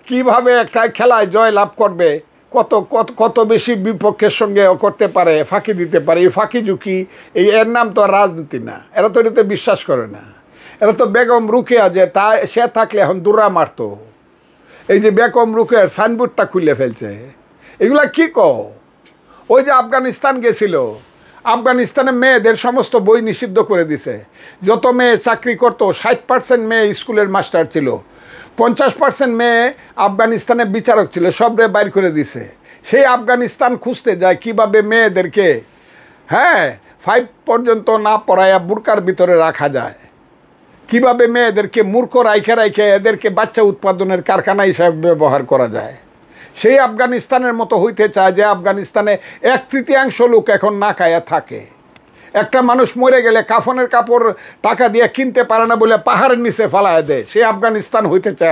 কিভাবে একটা খেলায় জয় লাভ করবে, কত কত কত বেশি বিপক্ষের সঙ্গে করতে পারে, ফাঁকি দিতে পারে, এই ফাঁকি ঝুঁকি এর নাম তো আর রাজনীতি না। এরা তো এটাতে বিশ্বাস করে না। এরা তো বেগম রুকেয়া যে তা সে থাকলে এখন দূরা মারতো, এই যে বেগম রুকেয়ার সাইনবোর্ডটা খুলে ফেলছে, এগুলা কি ওই যে আফগানিস্তান গেছিল, আফগানিস্তানে মেয়েদের সমস্ত বই নিষিদ্ধ করে দিছে। যত মেয়ে চাকরি করতো 60% মেয়ে স্কুলের মাস্টার ছিল, 50% মেয়ে আফগানিস্তানে বিচারক ছিল, সবরে বাইর করে দিছে। সেই আফগানিস্তান খুঁজতে যায় কিভাবে মেয়েদেরকে 5 পর্যন্ত না পড়াইয়া বুরকার ভিতরে রাখা যায়, কিভাবে মেয়েদেরকে মূর্খ রাইখে এদেরকে বাচ্চা উৎপাদনের কারখানা হিসাবে ব্যবহার করা যায়। সেই আফগানিস্তানের মতো হইতে চায় যে আফগানিস্তানে 1/3 লোক এখন না খায়া থাকে। একটা মানুষ মরে গেলে কাফনের কাপড় টাকা দিয়ে কিনতে পারে না বলে পাহাড়ের নিচে ফালায় দেয়। সেই আফগানিস্তান হইতে চাই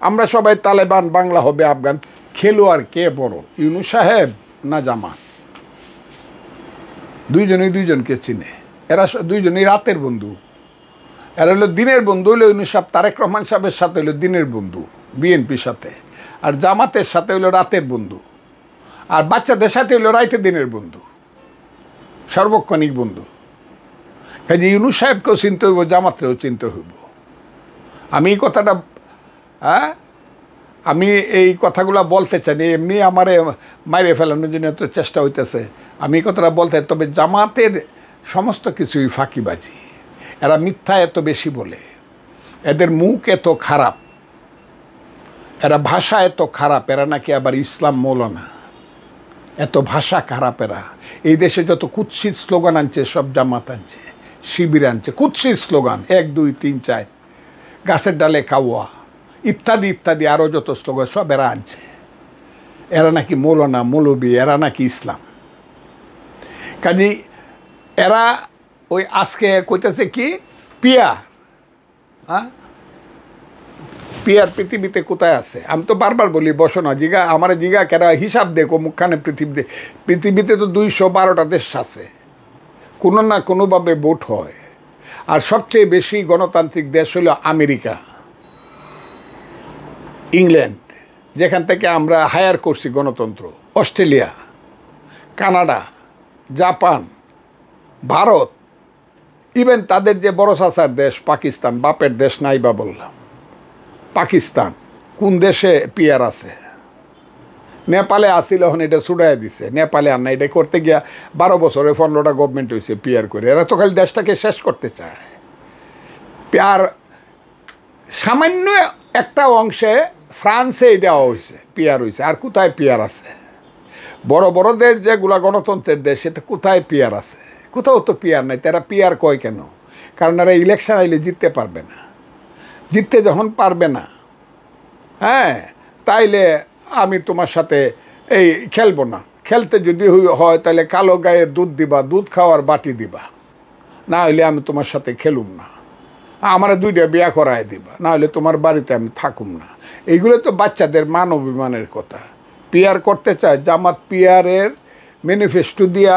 আমরা সবাই তালেবান, বাংলা হবে আফগান। খেলোয়াড় কে বড়, ইউনূস সাহেব না জামাত? দুইজনই দুইজনকে চিনে। এরা দুইজনই রাতের বন্ধু। এরা হলো দিনের বন্ধু, হইলো ইউনূস সাহেব তারেক রহমান সাহেবের সাথে হইলো দিনের বন্ধু বিএনপির সাথে, আর জামাতের সাথে হইলো রাতের বন্ধু, আর বাচ্চাদের সাথে হইলো রাইতে দিনের বন্ধু, সার্বক্ষণিক বন্ধু। কাজে ইউনূস সাহেবকেও চিনতে হইব, জামাতকেও চিনতে হইব। আমি এই কথাটা আমি এই কথাগুলো বলতে চাই, এমনি আমারে মাইরে ফেলানোর জন্য এত চেষ্টা হইতেছে। আমি এই কথাটা বলতে, তবে জামাতের সমস্ত কিছুই ফাঁকিবাজি। এরা মিথ্যা এত বেশি বলে, এদের মুখ এত খারাপ, এরা ভাষা এত খারাপ, এরা নাকি আবার ইসলাম মৌলানা, এত ভাষা খারাপ। এরা এই দেশে যত কুৎসিত স্লোগান আনছে সব জামাত আনছে, শিবির আনছে, কুৎসিত স্লোগান 1 2 3 4, গাছের ডালে কাওয়া ইত্যাদি ইত্যাদি, আরও যত স্লোগান সব এরা আনছে। এরা নাকি মৌলানা মৌলবী, এরা নাকি ইসলাম। কাজেই এরা ওই আজকে কইতেছে কি পিয়ার, পিয়ার পৃথিবীতে কোথায় আছে? আমি তো বারবার বলি বসো না, জিগা আমার জিগা কেরা হিসাব দেখো মুখখানে। পৃথিবীতে তো 212টা দেশ আছে, কোনো না কোনোভাবে ভোট হয়। আর সবচেয়ে বেশি গণতান্ত্রিক দেশ হলো আমেরিকা, ইংল্যান্ড, যেখান থেকে আমরা হায়ার করছি গণতন্ত্র, Australia, Canada, Japan, Bharat, even তাদের যে বড় চাচার দেশ পাকিস্তান, বাপের দেশ নাই বা বললাম পাকিস্তান, কোন দেশে পিয়ার আছে? নেপালে আসিল, এখন এটা ছুড়াই দিছে। নেপালে আর না, এটা করতে গিয়া 12 বছরে 15টা গভর্নমেন্ট হয়েছে পিয়ার করে। এরা তো খালি দেশটাকে শেষ করতে চায়। আর সামান্য একটা অংশে ফ্রান্সে দেওয়া হয়েছে, পিয়ার হয়েছে। আর কোথায় পিয়ার আছে? বড় বড় দেশ যেগুলা গণতন্ত্রের দেশ, সেটা কোথায় পিয়ার আছে? কোথাও তো পিয়ার নাই। তারা পিয়ার কয় কেন? কারণ এরা ইলেকশন আইলে জিততে পারবে না। জিততে যখন পারবে না, তাইলে আমি তোমার সাথে এই খেলবো না। খেলতে যদি হয় তাহলে কালো গায়ের দুধ দিবা, দুধ খাওয়ার বাটি দিবা, না হলে আমি তোমার সাথে খেলুম না। আমার 2টা বিয়া করায় দিবা, না হলে তোমার বাড়িতে আমি থাকুম না। এইগুলো তো বাচ্চাদের মান অভিমানের কথা। পিয়ার করতে চায় জামাত, পিয়ারের ম্যানিফেস্টো দিয়া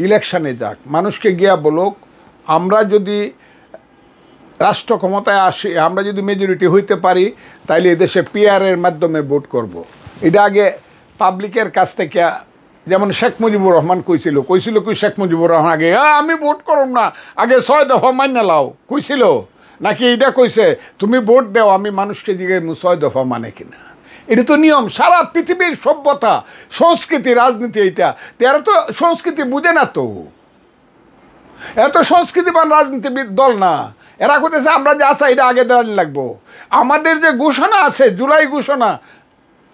ইলেকশানে যাক, মানুষকে গিয়া বলুক আমরা যদি রাষ্ট্র ক্ষমতায় আসি, আমরা যদি মেজরিটি হইতে পারি, তাইলে এদেশে পিয়ারের মাধ্যমে ভোট করব। এটা আগে পাবলিকের কাছ থেকে, যেমন শেখ মুজিবুর রহমান কইছিল কি শেখ মুজিবুর রহমান আগে আমি ভোট করুম না, আগে 6 দফা মান্য লাও কইছিল নাকি? এইটা কইছে তুমি ভোট দাও, আমি মানুষকে জিজ্ঞেস 6 দফা মানে কিনা। এটা তো নিয়ম। সারা পৃথিবীর সভ্যতা, সংস্কৃতি, রাজনীতি এইটা। এরা তো সংস্কৃতি বুঝে না, তো এত সংস্কৃতিবান রাজনীতিবিদ দল না। এরা কইতেছে আমরা যা চাই এটা আগে দেওয়া লাগবো। আমাদের যে ঘোষণা আছে, জুলাই ঘোষণা,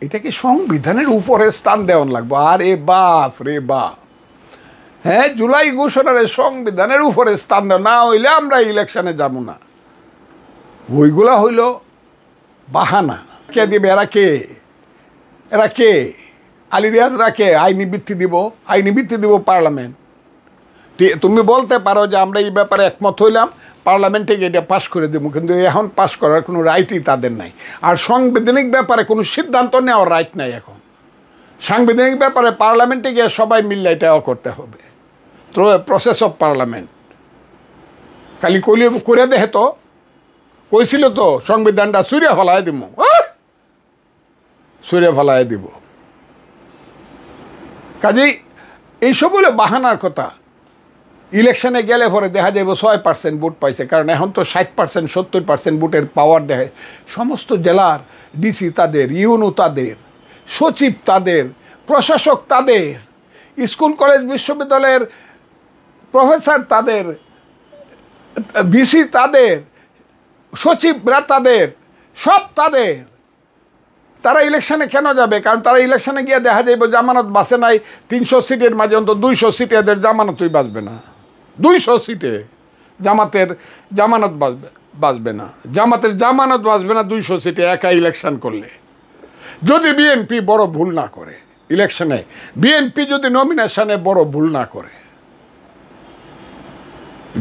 এটাকে সংবিধানের উপরে স্থান দেওয়ান লাগবো। আরে বাপ রে বাপ, জুলাই ঘোষণার সংবিধানের উপরে স্থান দেওয়া না হইলে আমরা ইলেকশনে যাব না। ওইগুলা হইল বাহানা। কে দিবে? এরা কে? আলী রিয়াজরা কে? আইনি ভিত্তি দিব পার্লামেন্ট। তুমি বলতে পারো যে আমরা এই ব্যাপারে একমত হইলাম, পার্লামেন্টে গিয়ে এটা পাশ করে দেবো, কিন্তু এখন পাশ করার কোনো রাইটই তাদের নাই। আর সাংবিধানিক ব্যাপারে কোনো সিদ্ধান্ত নেওয়ার রাইট নাই এখন। সাংবিধানিক ব্যাপারে পার্লামেন্টে গিয়ে সবাই মিললে এটাও করতে হবে। তো প্রসেস অফ পার্লামেন্ট খালি কইলে করে দেখে তো, কইছিল তো সংবিধানটা চুরিয়া ফেলাই দিব। সরে ফেলায় দিব। কাজেই এইসব হলো বাহানার কথা। ইলেকশনে গেলে পরে দেখা যাবে 6% ভোট পাইছে, কারণ এখন তো 60% 70% ভোটের পাওয়ার দেয়। সমস্ত জেলার ডিসি তাদের, ইউনো তাদের, সচিব তাদের, প্রশাসক তাদের, স্কুল কলেজ বিশ্ববিদ্যালয়ের প্রফেসর তাদের, ভিসি তাদের, সচিবরা তাদের, সব তাদের। তারা ইলেকশনে কেন যাবে? কারণ তারা ইলেকশনে গিয়ে দেখা যাবে জামানত বাঁচে নাই। 300 সিটের মাঝে অন্তত 200 সিটে এদের জামানতই বাঁচবে না। 200 সিটে জামাতের জামানত বাঁচবে না। জামাতের জামানত বাঁচবে না 200 সিটে একা ইলেকশন করলে। যদি বিএনপি বড় ভুল না করে ইলেকশনে, বিএনপি যদি নমিনেশনে বড় ভুল না করে,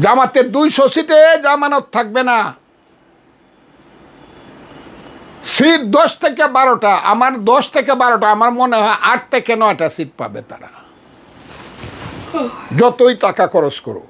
জামাতের 200 সিটে জামানত থাকবে না। সিট 10 থেকে 12টা, আমার 10 থেকে 12টা, আমার মনে হয় 8 থেকে 9টা সিট পাবে তারা, যতই টাকা খরচ করো।